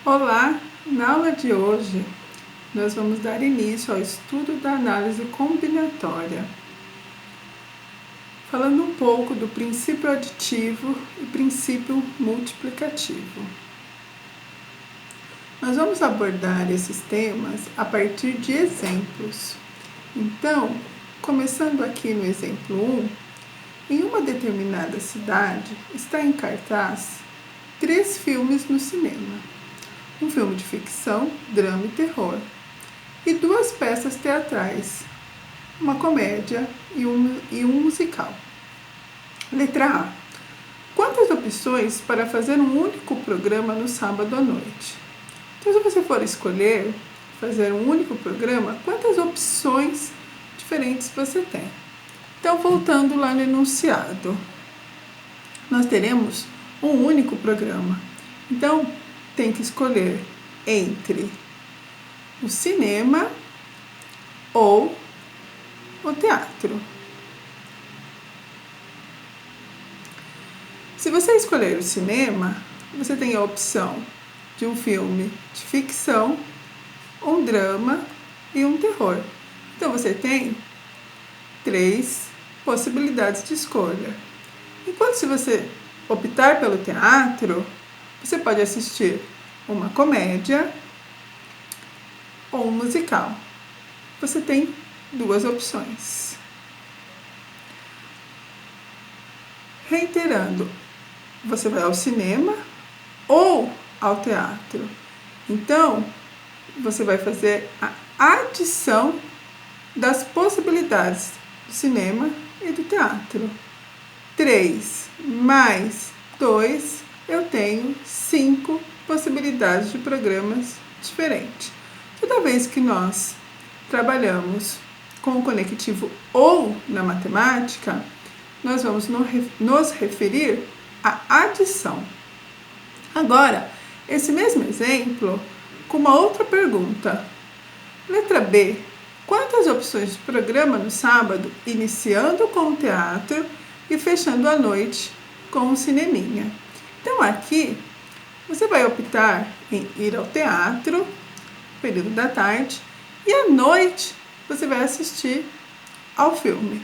Olá! Na aula de hoje, nós vamos dar início ao estudo da análise combinatória, falando um pouco do princípio aditivo e princípio multiplicativo. Nós vamos abordar esses temas a partir de exemplos. Então, começando aqui no exemplo 1, em uma determinada cidade está em cartaz 3 filmes no cinema. Um filme de ficção, drama e terror, e 2 peças teatrais, uma comédia e um musical. Letra A. Quantas opções para fazer um único programa no sábado à noite? Então, se você for escolher fazer um único programa, quantas opções diferentes você tem? Então, voltando lá no enunciado, nós teremos um único programa. Então, tem que escolher entre o cinema ou o teatro. Se você escolher o cinema, você tem a opção de um filme de ficção, um drama e um terror. Então você tem 3 possibilidades de escolha. Enquanto se você optar pelo teatro, você pode assistir uma comédia ou um musical. Você tem 2 opções. Reiterando, você vai ao cinema ou ao teatro. Então, você vai fazer a adição das possibilidades do cinema e do teatro. 3 mais 2, eu tenho 5 possibilidades de programas diferentes. Toda vez que nós trabalhamos com o conectivo ou na matemática, nós vamos nos referir à adição. Agora, esse mesmo exemplo com uma outra pergunta. Letra B. Quantas opções de programa no sábado, iniciando com o teatro e fechando à noite com o cineminha? Então, aqui, você vai optar em ir ao teatro, no período da tarde, e à noite você vai assistir ao filme.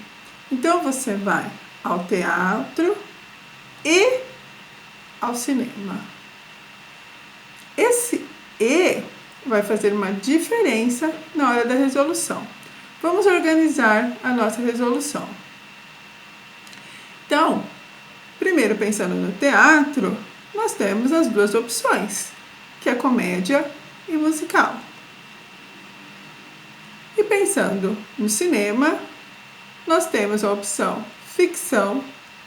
Então, você vai ao teatro e ao cinema. Esse E vai fazer uma diferença na hora da resolução. Vamos organizar a nossa resolução. Então, primeiro pensando no teatro, nós temos as 2 opções, que é comédia e musical. E pensando no cinema, nós temos a opção ficção,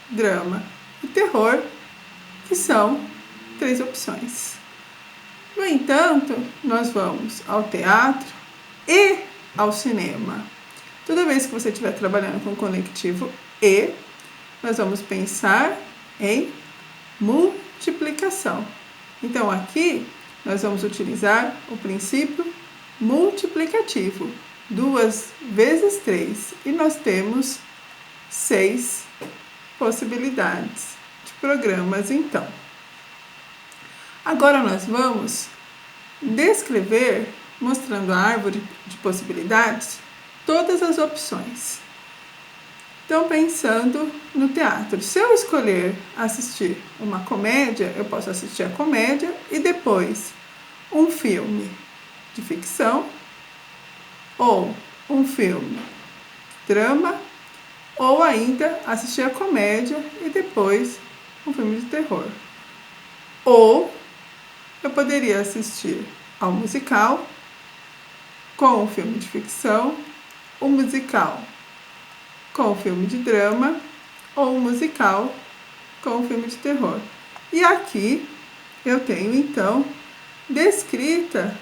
drama e terror, que são 3 opções. No entanto, nós vamos ao teatro e ao cinema. Toda vez que você estiver trabalhando com o conectivo E, nós vamos pensar em multiplicação. Então, aqui, nós vamos utilizar o princípio multiplicativo. 2 vezes 3. E nós temos 6 possibilidades de programas, então. Agora nós vamos descrever, mostrando a árvore de possibilidades, todas as opções. Então, pensando no teatro, se eu escolher assistir uma comédia, eu posso assistir a comédia e depois um filme de ficção, ou um filme de drama, ou ainda assistir a comédia e depois um filme de terror. Ou eu poderia assistir ao musical com o filme de ficção, o musical com o filme de drama ou o musical com o filme de terror. E aqui eu tenho então descritas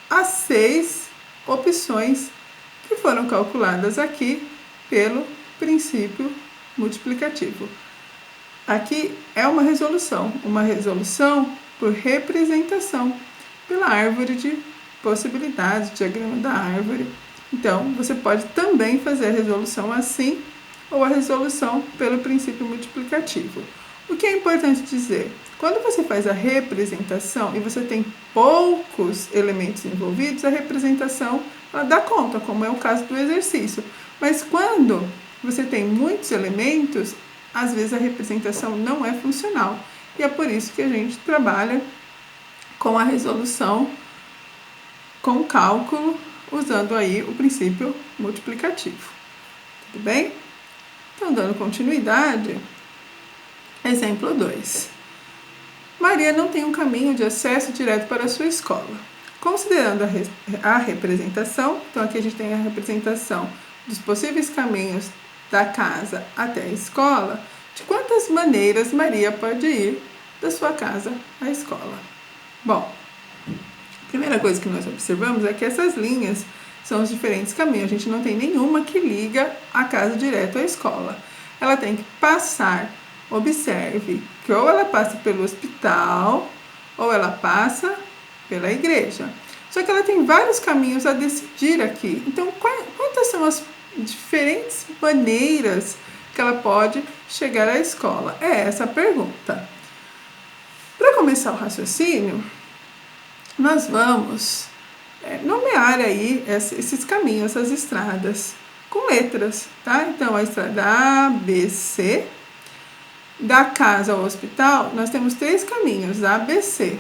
as 6 opções que foram calculadas aqui pelo princípio multiplicativo. Aqui é uma resolução por representação pela árvore de possibilidades, diagrama da árvore. Então, você pode também fazer a resolução assim ou a resolução pelo princípio multiplicativo. O que é importante dizer? Quando você faz a representação e você tem poucos elementos envolvidos, a representação ela dá conta, como é o caso do exercício. Mas quando você tem muitos elementos, às vezes a representação não é funcional. E é por isso que a gente trabalha com a resolução, com cálculo, usando aí o princípio multiplicativo. Tudo bem? Então, dando continuidade, exemplo 2. Maria não tem um caminho de acesso direto para a sua escola. Considerando a representação, então aqui a gente tem a representação dos possíveis caminhos da casa até a escola, de quantas maneiras Maria pode ir da sua casa à escola. Bom, a primeira coisa que nós observamos é que essas linhas são os diferentes caminhos. A gente não tem nenhuma que liga a casa direto à escola. Ela tem que passar, observe, que ou ela passa pelo hospital, ou ela passa pela igreja. Só que ela tem vários caminhos a decidir aqui. Então, quantas são as diferentes maneiras que ela pode chegar à escola? É essa a pergunta. Para começar o raciocínio, nós vamos nomear aí esses caminhos, essas estradas, com letras, tá? Então, a estrada A, B, C. Da casa ao hospital, nós temos 3 caminhos, A, B, C.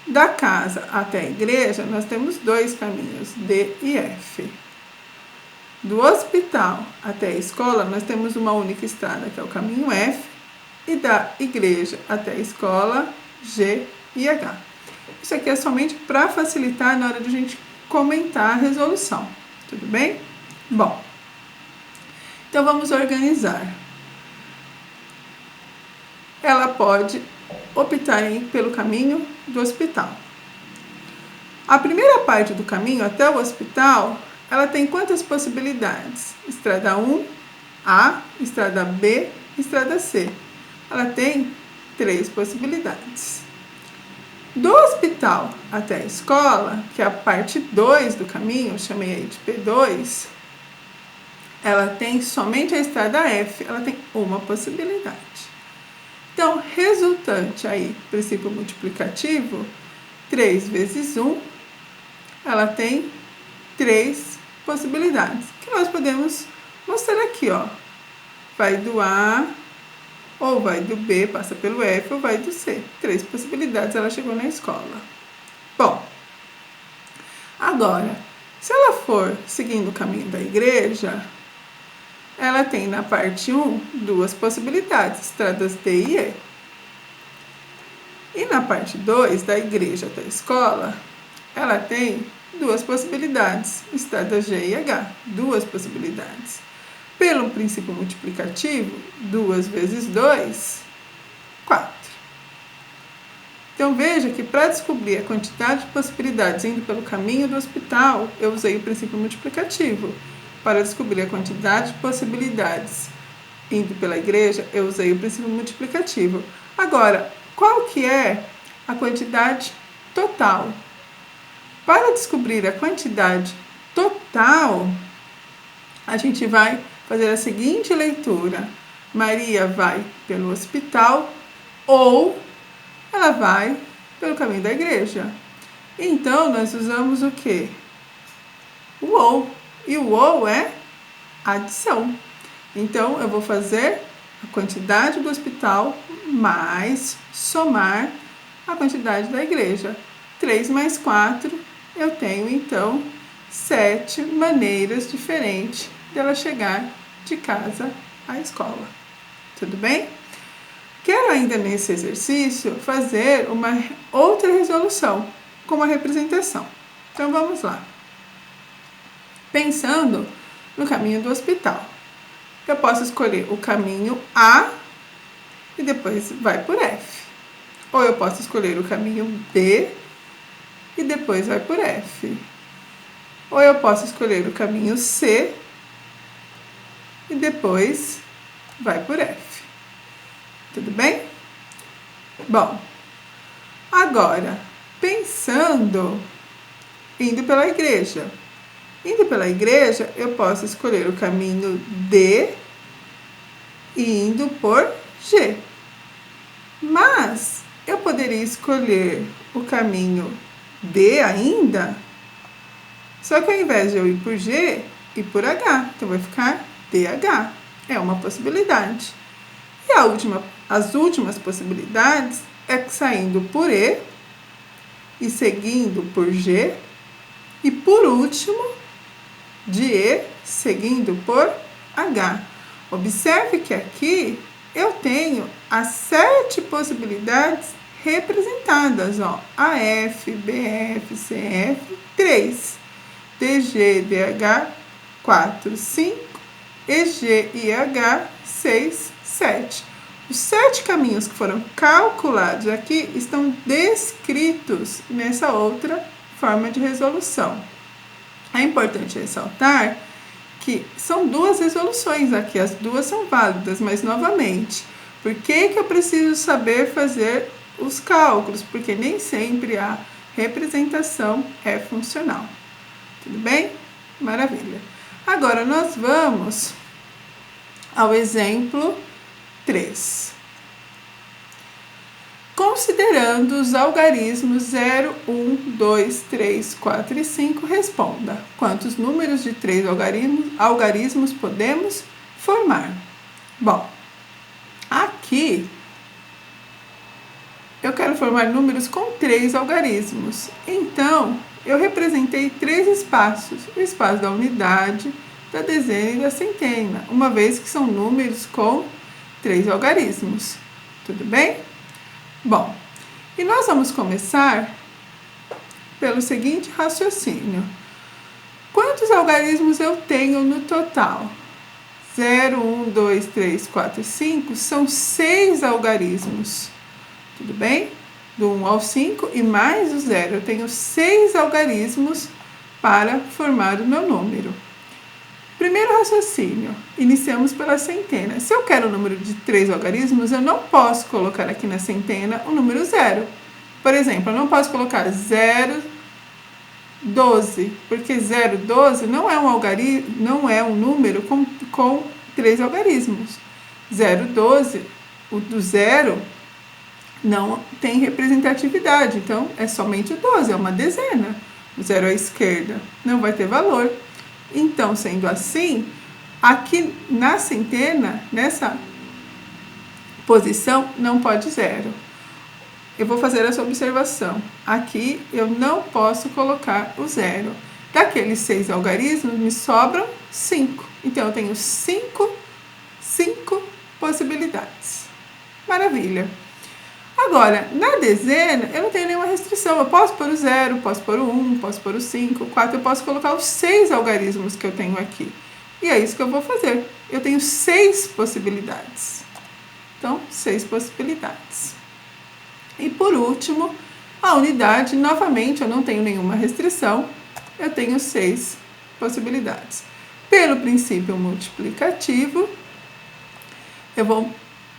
Da casa até a igreja, nós temos 2 caminhos, D e F. Do hospital até a escola, nós temos uma única estrada, que é o caminho F. E da igreja até a escola, G e H. Isso aqui é somente para facilitar na hora de a gente comentar a resolução. Tudo bem? Bom, então vamos organizar. Ela pode optar pelo caminho do hospital. A primeira parte do caminho até o hospital, ela tem quantas possibilidades? Estrada 1, A, estrada B, estrada C. Ela tem 3 possibilidades. Do hospital até a escola, que é a parte 2 do caminho, chamei aí de P2, ela tem somente a estrada F, ela tem uma possibilidade. Então, resultante aí, princípio multiplicativo, 3 vezes 1, ela tem 3 possibilidades, que nós podemos mostrar aqui, ó. Vai do A, ou vai do B, passa pelo F, ou vai do C. 3 possibilidades, ela chegou na escola. Bom, agora, se ela for seguindo o caminho da igreja, ela tem na parte 1 2 possibilidades, estradas D e E. E na parte 2, da igreja até a escola, ela tem 2 possibilidades, estradas G e H, 2 possibilidades. Pelo princípio multiplicativo, 2 vezes 2, 4. Então veja que para descobrir a quantidade de possibilidades indo pelo caminho do hospital, eu usei o princípio multiplicativo. Para descobrir a quantidade de possibilidades indo pela igreja, eu usei o princípio multiplicativo. Agora, qual que é a quantidade total? Para descobrir a quantidade total, a gente vai fazer a seguinte leitura. Maria vai pelo hospital ou ela vai pelo caminho da igreja. Então, nós usamos o quê? O ou. E o ou é adição. Então, eu vou fazer a quantidade do hospital mais somar a quantidade da igreja. 3 mais 4, eu tenho, então, 7 maneiras diferentes dela chegar de casa à escola. Tudo bem? Quero ainda nesse exercício fazer uma outra resolução com uma representação. Então, vamos lá. Pensando no caminho do hospital, eu posso escolher o caminho A e depois vai por F. Ou eu posso escolher o caminho B e depois vai por F. Ou eu posso escolher o caminho C e depois vai por F. Tudo bem? Bom, agora, pensando, indo pela igreja. Indo pela igreja, eu posso escolher o caminho D e indo por G. Mas eu poderia escolher o caminho D ainda, só que ao invés de eu ir por G, ir por H. Então vai ficar DH. É uma possibilidade. E as últimas possibilidades é saindo por E e seguindo por G. E por último, de E seguindo por H. Observe que aqui eu tenho as 7 possibilidades representadas, ó, AF, BF, CF, 3, DG, DH, 4, 5, EG e H, 6, 7. Os 7 caminhos que foram calculados aqui estão descritos nessa outra forma de resolução. É importante ressaltar que são 2 resoluções aqui, as 2 são válidas, mas novamente, por que eu preciso saber fazer os cálculos? Porque nem sempre a representação é funcional. Tudo bem? Maravilha. Agora nós vamos ao exemplo 3. Considerando os algarismos 0, 1, 2, 3, 4 e 5, responda: quantos números de 3 algarismos podemos formar? Bom, aqui eu quero formar números com 3 algarismos. Então, eu representei 3 espaços: o espaço da unidade, da dezena e da centena, uma vez que são números com 3 algarismos. Tudo bem? Bom, e nós vamos começar pelo seguinte raciocínio: quantos algarismos eu tenho no total? 0, 1, 2, 3, 4 e 5 são 6 algarismos. Tudo bem? Do 1 ao 5 e mais o 0. Eu tenho 6 algarismos para formar o meu número. Primeiro raciocínio, iniciamos pela centena. Se eu quero o número de 3 algarismos, eu não posso colocar aqui na centena o número 0. Por exemplo, eu não posso colocar 0,12, porque 0,12 não é um número com 3 algarismos. 0,12, o do 0 não tem representatividade, então é somente o 12, é uma dezena. O 0 à esquerda não vai ter valor. Então, sendo assim, aqui na centena, nessa posição, não pode 0. Eu vou fazer essa observação. Aqui eu não posso colocar o 0. Daqueles 6 algarismos, me sobram 5. Então, eu tenho 5 possibilidades. Maravilha! Agora, na dezena, eu não tenho nenhuma restrição. Eu posso pôr o 0, posso pôr o 1, posso pôr o 5, o 4. Eu posso colocar os 6 algarismos que eu tenho aqui. E é isso que eu vou fazer. Eu tenho 6 possibilidades. Então, 6 possibilidades. E por último, a unidade. Novamente, eu não tenho nenhuma restrição. Eu tenho 6 possibilidades. Pelo princípio multiplicativo, eu vou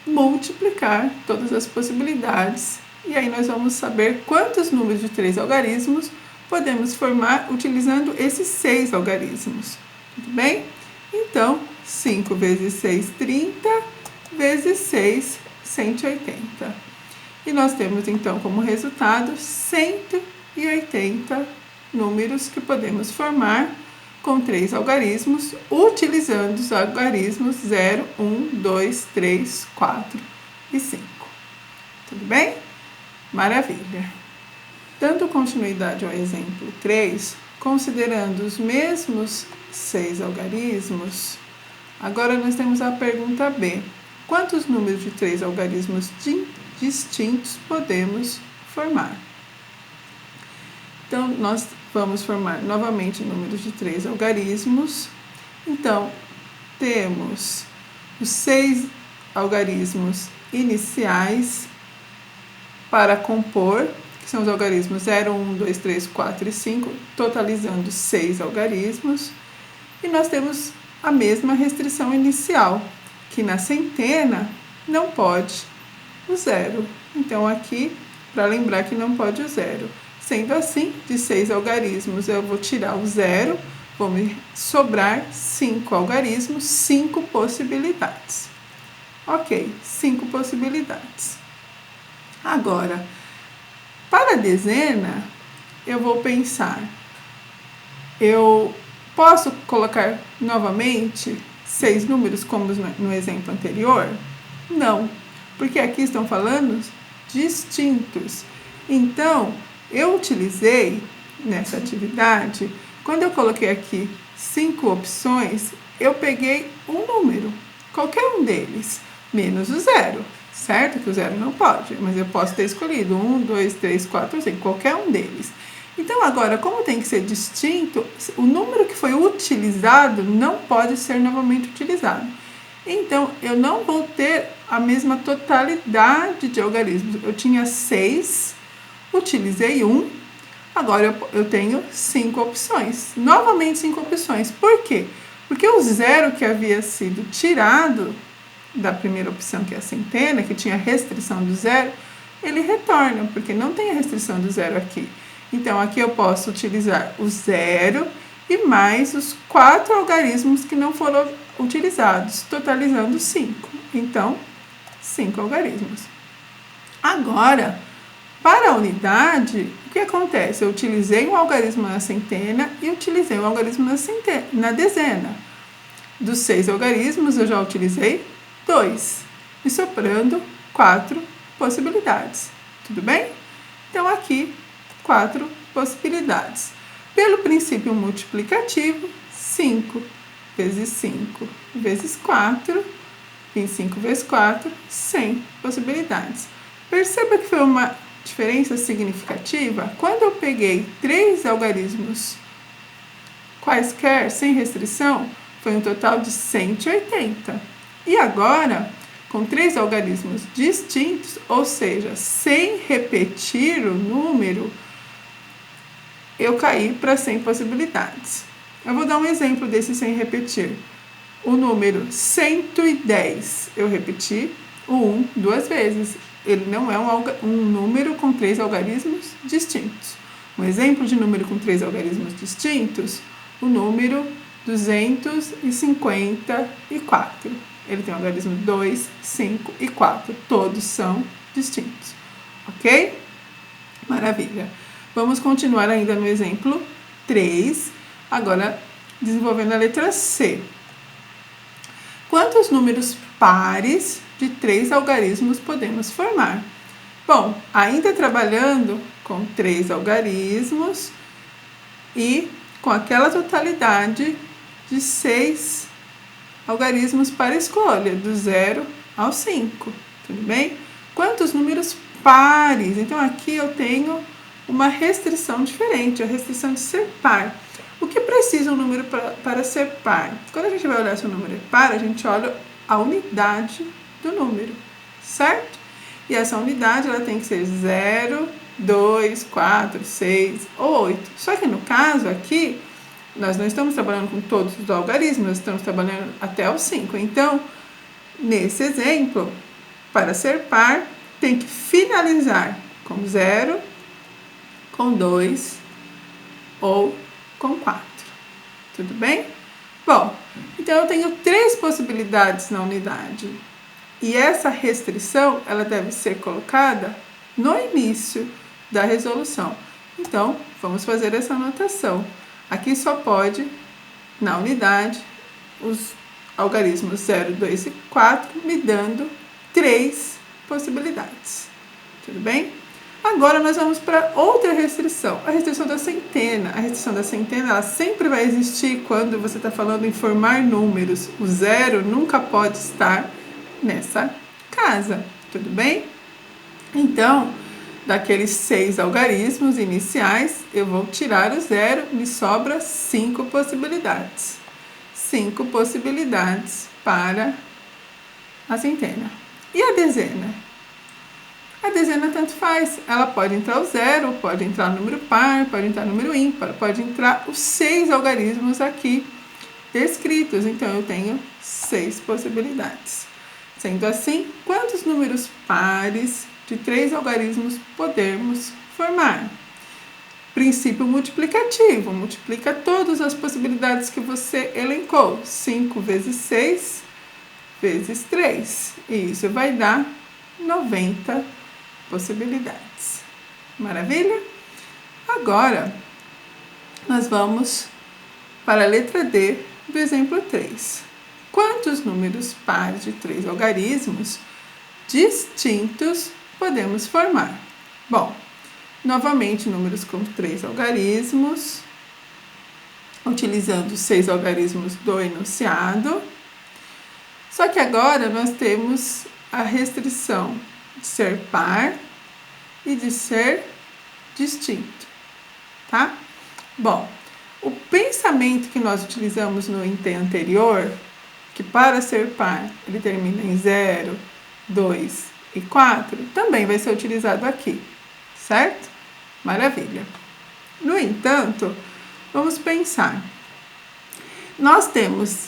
multiplicar todas as possibilidades e aí nós vamos saber quantos números de 3 algarismos podemos formar utilizando esses 6 algarismos. Tudo bem? Então, 5 vezes 6, 30, vezes 6, 180. E nós temos então como resultado 180 números que podemos formar com 3 algarismos, utilizando os algarismos 0, 1, 2, 3, 4 e 5. Tudo bem? Maravilha! Dando continuidade ao exemplo 3, considerando os mesmos 6 algarismos, agora nós temos a pergunta B. Quantos números de 3 algarismos distintos podemos formar? Então, nós vamos formar novamente números de 3 algarismos. Então, temos os 6 algarismos iniciais para compor, que são os algarismos 0, 1, 2, 3, 4 e 5, totalizando 6 algarismos. E nós temos a mesma restrição inicial, que na centena não pode o 0. Então, aqui, para lembrar que não pode o 0. Sendo assim, de 6 algarismos, eu vou tirar o 0, vou me sobrar 5 algarismos, 5 possibilidades. Ok, 5 possibilidades. Agora, para a dezena, eu vou pensar, eu posso colocar novamente 6 números como no exemplo anterior? Não, porque aqui estão falando distintos. Então, eu utilizei nessa atividade, quando eu coloquei aqui 5 opções, eu peguei um número, qualquer um deles, menos o zero, certo? Que o zero não pode, mas eu posso ter escolhido 1, 2, 3, 4, 5, qualquer um deles. Então, agora, como tem que ser distinto, o número que foi utilizado não pode ser novamente utilizado. Então, eu não vou ter a mesma totalidade de algarismos. Eu tinha 6, utilizei 1, agora eu tenho 5 opções. Novamente 5 opções. Por quê? Porque o zero que havia sido tirado da primeira opção, que é a centena, que tinha restrição do zero, ele retorna, porque não tem a restrição do zero aqui. Então, aqui eu posso utilizar o zero e mais os 4 algarismos que não foram utilizados, totalizando 5. Então, 5 algarismos. Agora, para a unidade, o que acontece? Eu utilizei um algarismo na centena e utilizei um algarismo na dezena. Dos 6 algarismos, eu já utilizei 2, e sobrando 4 possibilidades. Tudo bem? Então, aqui, 4 possibilidades. Pelo princípio multiplicativo, 5 vezes 5 vezes 4, 25 vezes 4, 100 possibilidades. Perceba que foi uma diferença significativa. Quando eu peguei 3 algarismos quaisquer, sem restrição, foi um total de 180. E agora, com 3 algarismos distintos, ou seja, sem repetir o número, eu caí para 100 possibilidades. Eu vou dar um exemplo desse sem repetir. O número 110, eu repeti o 1 2 vezes. Ele não é um número com 3 algarismos distintos. Um exemplo de número com 3 algarismos distintos, o número 254. Ele tem o algarismo 2, 5 e 4. Todos são distintos. Ok? Maravilha. Vamos continuar ainda no exemplo 3, agora desenvolvendo a letra C. Quantos números pares de 3 algarismos podemos formar? Bom, ainda trabalhando com 3 algarismos e com aquela totalidade de 6 algarismos para escolha, do 0 ao 5, tudo bem? Quantos números pares? Então, aqui eu tenho uma restrição diferente, a restrição de ser par. O que precisa um número para ser par? Quando a gente vai olhar se o número é par, a gente olha a unidade do número, certo? E essa unidade ela tem que ser 0, 2, 4, 6 ou 8. Só que no caso aqui, nós não estamos trabalhando com todos os algarismos, nós estamos trabalhando até o 5. Então, nesse exemplo, para ser par, tem que finalizar com 0, com 2 ou com 4. Tudo bem? Bom, então eu tenho 3 possibilidades na unidade. E essa restrição, ela deve ser colocada no início da resolução. Então, vamos fazer essa anotação. Aqui só pode, na unidade, os algarismos 0, 2 e 4, me dando 3 possibilidades. Tudo bem? Agora nós vamos para outra restrição, a restrição da centena. A restrição da centena, ela sempre vai existir quando você está falando em formar números. O 0 nunca pode estar nessa casa, tudo bem? Então, daqueles 6 algarismos iniciais, eu vou tirar o 0, me sobra 5 possibilidades. 5 possibilidades para a centena. E a dezena? A dezena tanto faz, ela pode entrar o 0, pode entrar número par, pode entrar número ímpar, pode entrar os 6 algarismos aqui descritos. Então, eu tenho 6 possibilidades. Sendo assim, quantos números pares de 3 algarismos podemos formar? Princípio multiplicativo, multiplica todas as possibilidades que você elencou. 5 vezes 6 vezes 3. E isso vai dar 90 possibilidades. Maravilha? Agora, nós vamos para a letra D do exemplo 3. Quantos números pares de 3 algarismos distintos podemos formar? Bom, novamente números com 3 algarismos, utilizando 6 algarismos do enunciado. Só que agora nós temos a restrição de ser par e de ser distinto, tá? Bom, o pensamento que nós utilizamos no item anterior, que para ser par ele termina em 0, 2 e 4, também vai ser utilizado aqui, certo? Maravilha. No entanto, vamos pensar. Nós temos,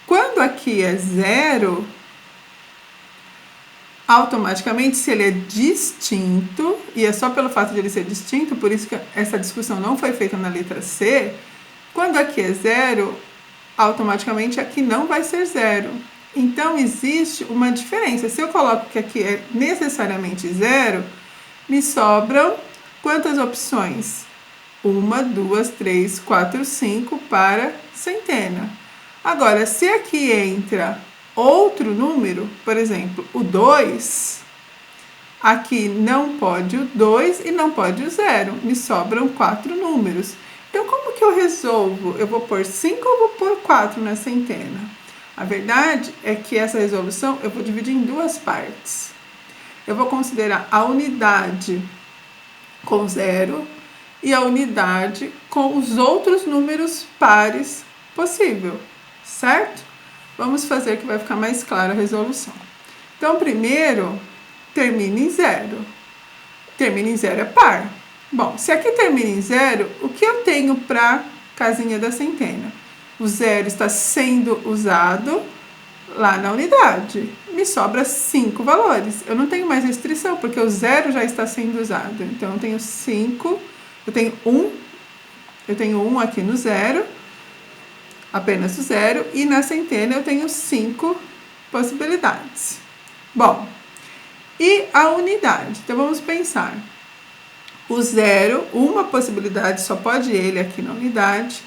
quando aqui é 0, automaticamente, se ele é distinto, e é só pelo fato de ele ser distinto, por isso que essa discussão não foi feita na letra C, quando aqui é 0, automaticamente aqui não vai ser 0. Então, existe uma diferença. Se eu coloco que aqui é necessariamente 0, me sobram quantas opções? 1, 2, 3, 4, 5 para centena. Agora, se aqui entra outro número, por exemplo, o 2, aqui não pode o 2 e não pode o 0. Me sobram 4 números. Então, como que eu resolvo? Eu vou pôr 5 ou vou pôr 4 na centena? A verdade é que essa resolução eu vou dividir em duas partes. Eu vou considerar a unidade com 0 e a unidade com os outros números pares possível, certo? Vamos fazer que vai ficar mais clara a resolução. Então, primeiro, termina em 0. Termina em 0 é par. Bom, se aqui termina em 0, o que eu tenho para casinha da centena? O 0 está sendo usado lá na unidade. Me sobra 5 valores. Eu não tenho mais restrição, porque o 0 já está sendo usado. Então, eu tenho 5, eu tenho 1 aqui no 0, apenas o 0, e na centena eu tenho 5 possibilidades. Bom, e a unidade? Então, vamos pensar. O 0, uma possibilidade, só pode ele aqui na unidade.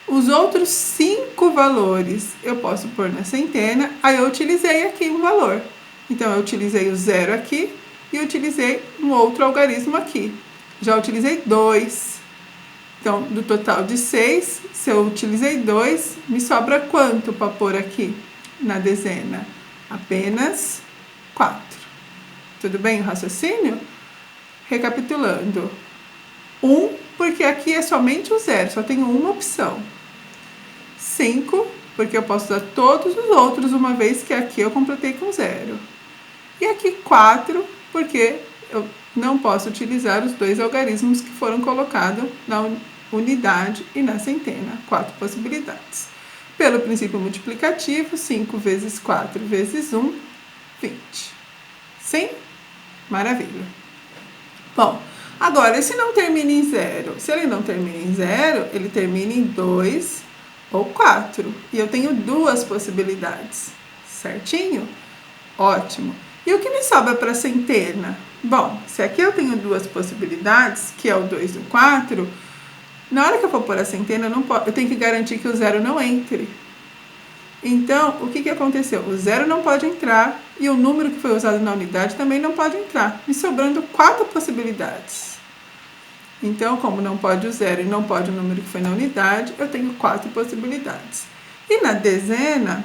Os outros 5 valores eu posso pôr na centena, aí eu utilizei aqui um valor. Então, eu utilizei o 0 aqui e utilizei um outro algarismo aqui. Já utilizei 2. Então, do total de 6, se eu utilizei 2, me sobra quanto para pôr aqui na dezena? Apenas 4. Tudo bem o raciocínio? Recapitulando. 1, porque aqui é somente o 0, só tenho uma opção. 5, porque eu posso usar todos os outros, uma vez que aqui eu completei com 0. E aqui 4, porque eu não posso utilizar os 2 algarismos que foram colocados na unidade e na centena. 4 possibilidades. Pelo princípio multiplicativo, 5 vezes 4 vezes 1, 20. Sim? Maravilha. Bom, agora, esse não termina em 0. Se ele não termina em 0, ele termina em 2 ou 4. E eu tenho 2 possibilidades. Certinho? Ótimo. E o que me sobra para centena? Bom, se aqui eu tenho 2 possibilidades, que é o 2 e o 4, na hora que eu for pôr a centena, eu tenho que garantir que o 0 não entre. Então, o que aconteceu? O 0 não pode entrar e o número que foi usado na unidade também não pode entrar, me sobrando 4 possibilidades. Então, como não pode o 0 e não pode o número que foi na unidade, eu tenho 4 possibilidades. E na dezena,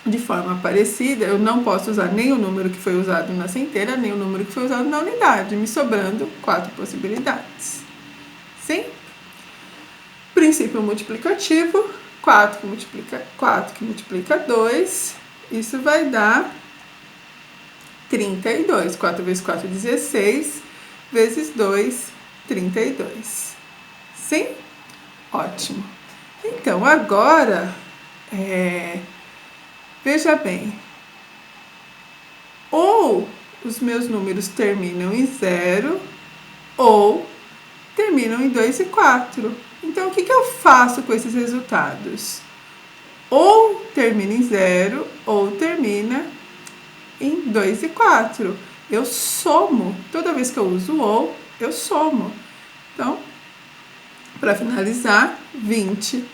de forma parecida, eu não posso usar nem o número que foi usado na centena, nem o número que foi usado na unidade, me sobrando 4 possibilidades. Sim? Princípio multiplicativo. 4 que multiplica 2, isso vai dar 32. 4 vezes 4, 16, vezes 2, 32. Sim? Ótimo. Então, agora, veja bem, ou os meus números terminam em 0, ou terminam em 2 e 4. Então, o que eu faço com esses resultados? ou termina em 0 ou termina em 2 e 4. Eu somo. Toda vez que eu uso ou, eu somo. Então, para finalizar, 20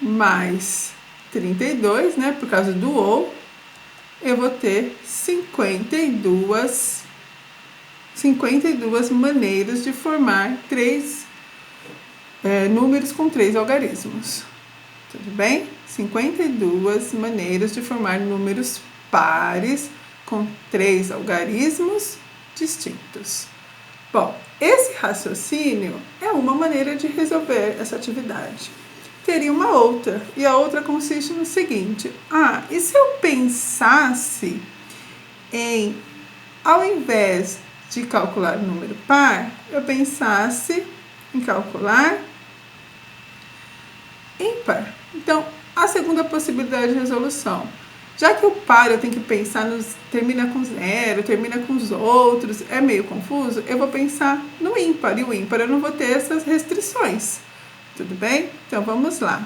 mais 32, né? Por causa do ou, eu vou ter 52 maneiras de formar números com 3 algarismos. Tudo bem? 52 maneiras de formar números pares com 3 algarismos distintos. Bom, esse raciocínio é uma maneira de resolver essa atividade. Teria uma outra, e a outra consiste no seguinte: e se eu pensasse em, ao invés de calcular o número par, eu pensasse em calcular ímpar? Então, a segunda possibilidade de resolução. Já que o par eu tenho que pensar termina com 0, termina com os outros, é meio confuso, eu vou pensar no ímpar. E o ímpar eu não vou ter essas restrições. Tudo bem? Então, vamos lá.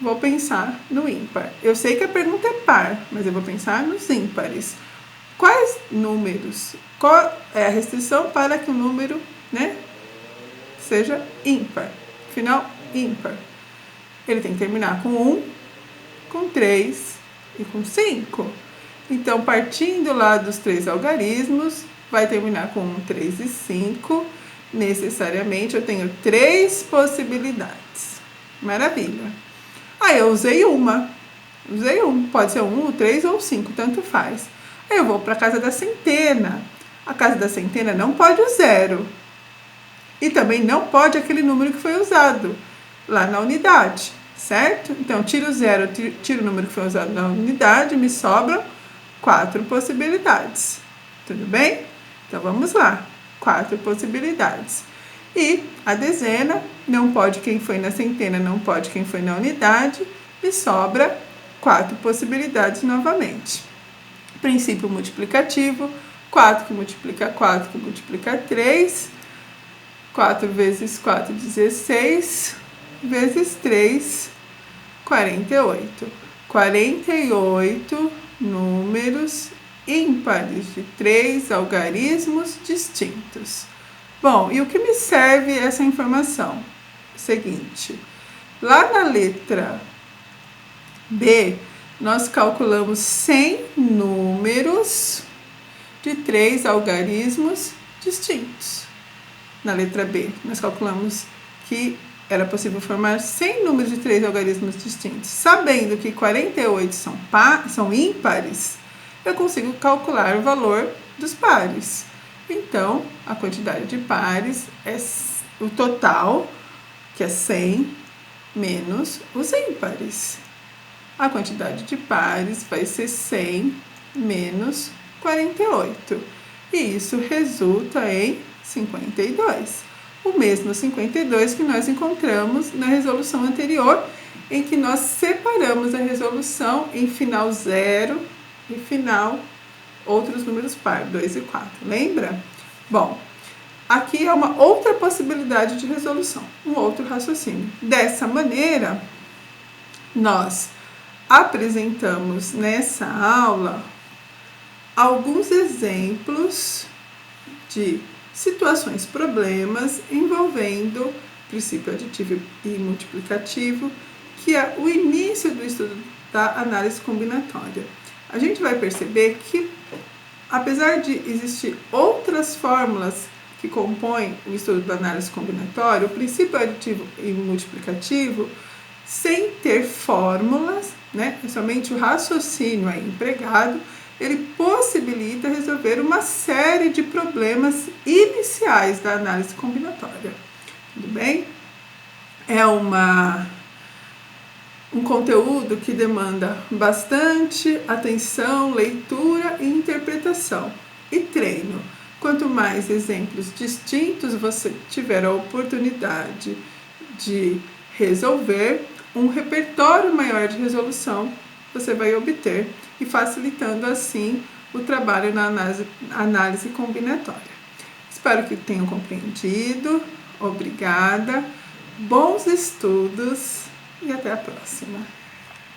Vou pensar no ímpar. Eu sei que a pergunta é par, mas eu vou pensar nos ímpares. Quais números? Qual é a restrição para que o número, seja ímpar? Afinal, ímpar. Ele tem que terminar com 1, com 3 e com 5. Então, partindo lá dos 3 algarismos, vai terminar com 1, 3 e 5. Necessariamente, eu tenho 3 possibilidades. Maravilha. Eu usei uma. Pode ser 1, 3 ou 5, tanto faz. Aí eu vou para a casa da centena. A casa da centena não pode o 0. E também não pode aquele número que foi usado lá na unidade, certo? Então, tiro o 0, tiro o número que foi usado na unidade, me sobram 4 possibilidades. Tudo bem? Então, vamos lá. 4 possibilidades. E a dezena, não pode quem foi na centena, não pode quem foi na unidade, me sobra 4 possibilidades novamente. Princípio multiplicativo, 4 que multiplica 4 que multiplica 3, 4 vezes 4, 16, vezes 3, 48. 48 números ímpares de 3 algarismos distintos. Bom, e o que me serve essa informação? Seguinte, lá na letra B, nós calculamos 100 números de 3 algarismos distintos. Na letra B, nós calculamos que era possível formar 100 números de 3 algarismos distintos. Sabendo que 48 são ímpares, eu consigo calcular o valor dos pares. Então, a quantidade de pares é o total, que é 100, menos os ímpares. A quantidade de pares vai ser 100 menos 48. E isso resulta em 52. O mesmo 52 que nós encontramos na resolução anterior, em que nós separamos a resolução em final 0 e final outros números par, 2 e 4. Lembra? Bom, aqui é uma outra possibilidade de resolução, um outro raciocínio. Dessa maneira, nós apresentamos nessa aula alguns exemplos de situações, problemas envolvendo princípio aditivo e multiplicativo, que é o início do estudo da análise combinatória. A gente vai perceber que, apesar de existir outras fórmulas que compõem o estudo da análise combinatória, o princípio aditivo e multiplicativo, sem ter fórmulas, somente o raciocínio aí empregado, ele possibilita resolver uma série de problemas iniciais da análise combinatória. Tudo bem? É um conteúdo que demanda bastante atenção, leitura e interpretação e treino. Quanto mais exemplos distintos você tiver a oportunidade de resolver, um repertório maior de resolução você vai obter e facilitando assim o trabalho na análise combinatória. Espero que tenham compreendido. Obrigada. Bons estudos. e até a próxima.